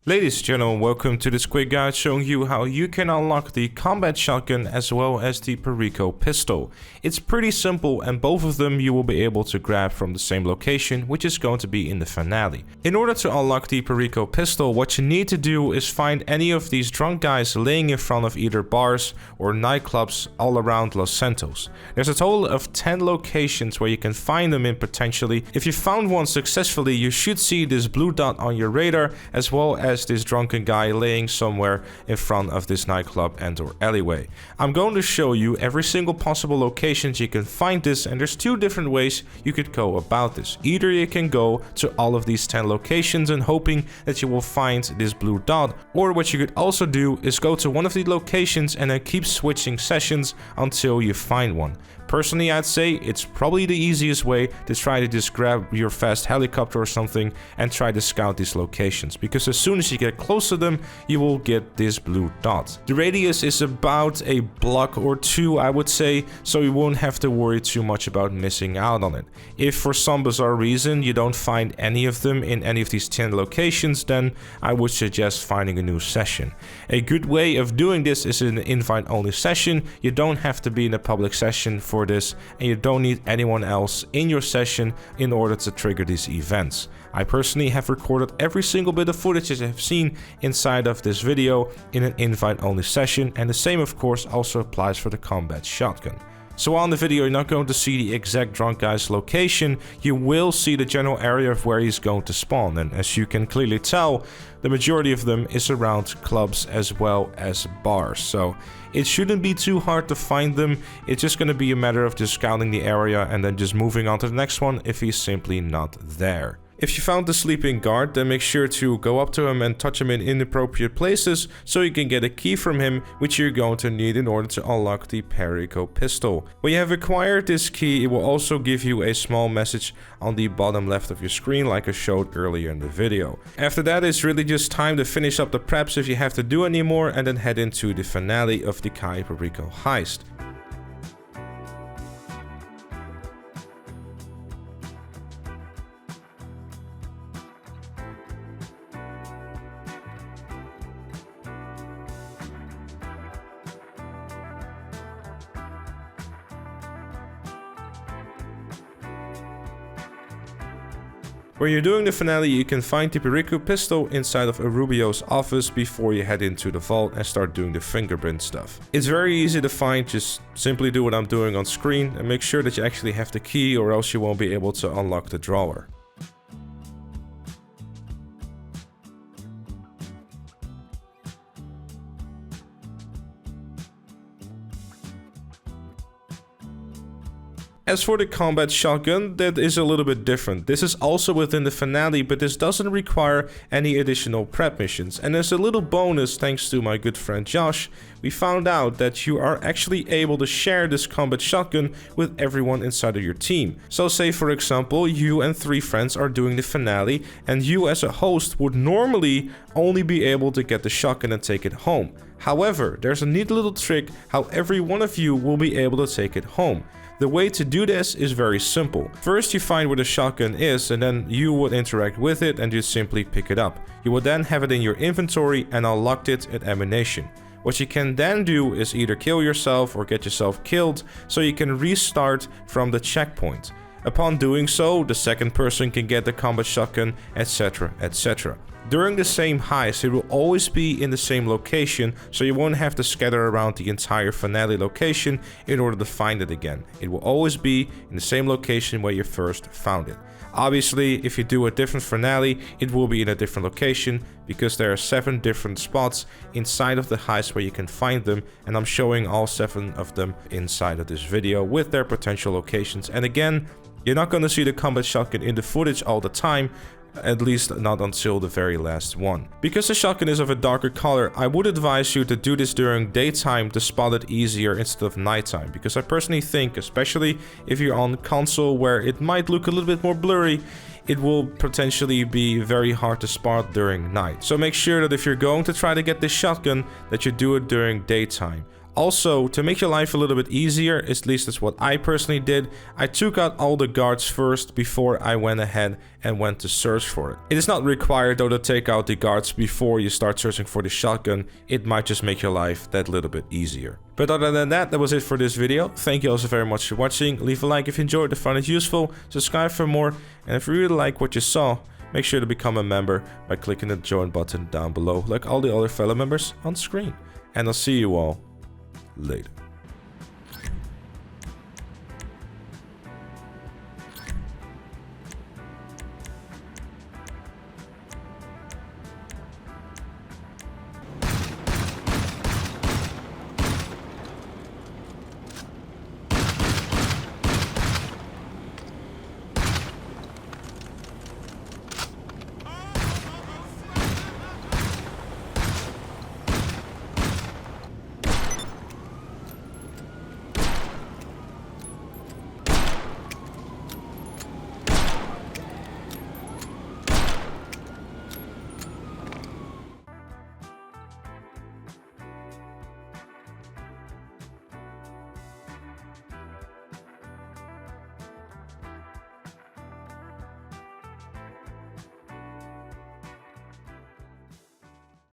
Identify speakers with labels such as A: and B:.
A: Ladies and gentlemen, welcome to this quick guide showing you how you can unlock the combat shotgun as well as the Perico pistol. It's pretty simple and both of them you will be able to grab from the same location, which is going to be in the finale. In order to unlock the Perico pistol, what you need to do is find any of these drunk guys laying in front of either bars or nightclubs all around Los Santos. There's a total of 10 locations where you can find them in potentially. If you found one successfully, you should see this blue dot on your radar as well as this drunken guy laying somewhere in front of this nightclub and or alleyway. I'm going to show you every single possible locations you can find this, and there's two different ways you could go about this. Either you can go to all of these 10 locations and hoping that you will find this blue dot, or what you could also do is go to one of the locations and then keep switching sessions until you find one. Personally, I'd say it's probably the easiest way to try to just grab your fast helicopter or something and try to scout these locations, because as soon as you get close to them, you will get this blue dot. The radius is about a block or two, I would say, so you won't have to worry too much about missing out on it. If for some bizarre reason you don't find any of them in any of these 10 locations, then I would suggest finding a new session. A good way of doing this is in an invite-only session. You don't have to be in a public session for this, and you don't need anyone else in your session in order to trigger these events. I personally have recorded every single bit of footage I have seen inside of this video in an invite-only session, and the same of course also applies for the combat shotgun. So on the video you're not going to see the exact drunk guy's location, you will see the general area of where he's going to spawn, and as you can clearly tell, the majority of them is around clubs as well as bars. So it shouldn't be too hard to find them. It's just going to be a matter of just scouting the area and then just moving on to the next one if he's simply not there. If you found the sleeping guard, then make sure to go up to him and touch him in inappropriate places so you can get a key from him, which you're going to need in order to unlock the Perico pistol. When you have acquired this key, it will also give you a small message on the bottom left of your screen like I showed earlier in the video. After that, it's really just time to finish up the preps if you have to do any more, and then head into the finale of the Cayo Perico Heist. When you're doing the finale, you can find the Perico pistol inside of Rubio's office before you head into the vault and start doing the fingerprint stuff. It's very easy to find, just simply do what I'm doing on screen and make sure that you actually have the key, or else you won't be able to unlock the drawer. As for the combat shotgun, that is a little bit different. This is also within the finale, but this doesn't require any additional prep missions. And as a little bonus, thanks to my good friend Josh, we found out that you are actually able to share this combat shotgun with everyone inside of your team. So say for example, you and 3 friends are doing the finale, and you as a host would normally only be able to get the shotgun and take it home. However, there's a neat little trick how every one of you will be able to take it home. The way to do this is very simple. First you find where the shotgun is, and then you would interact with it and just simply pick it up. You will then have it in your inventory and unlock it at ammunition. What you can then do is either kill yourself or get yourself killed so you can restart from the checkpoint. Upon doing so, the second person can get the combat shotgun, etc, etc. During the same heist, it will always be in the same location, so you won't have to scatter around the entire finale location in order to find it again. It will always be in the same location where you first found it. Obviously, if you do a different finale, it will be in a different location, because there are 7 different spots inside of the heist where you can find them, and I'm showing all 7 of them inside of this video with their potential locations. And again, you're not going to see the combat shotgun in the footage all the time, at least not until the very last one. Because the shotgun is of a darker color, I would advise you to do this during daytime to spot it easier instead of nighttime, because I personally think, especially if you're on console where it might look a little bit more blurry, it will potentially be very hard to spot during night. So make sure that if you're going to try to get this shotgun, that you do it during daytime. Also, to make your life a little bit easier, at least that's what I personally did, I took out all the guards first before I went ahead and went to search for it. It is not required though to take out the guards before you start searching for the shotgun. It might just make your life that little bit easier. But other than that, that was it for this video. Thank you also very much for watching. Leave a like if you enjoyed it, found it useful, subscribe for more, and if you really like what you saw, make sure to become a member by clicking the join button down below, like all the other fellow members on screen. And I'll see you all later.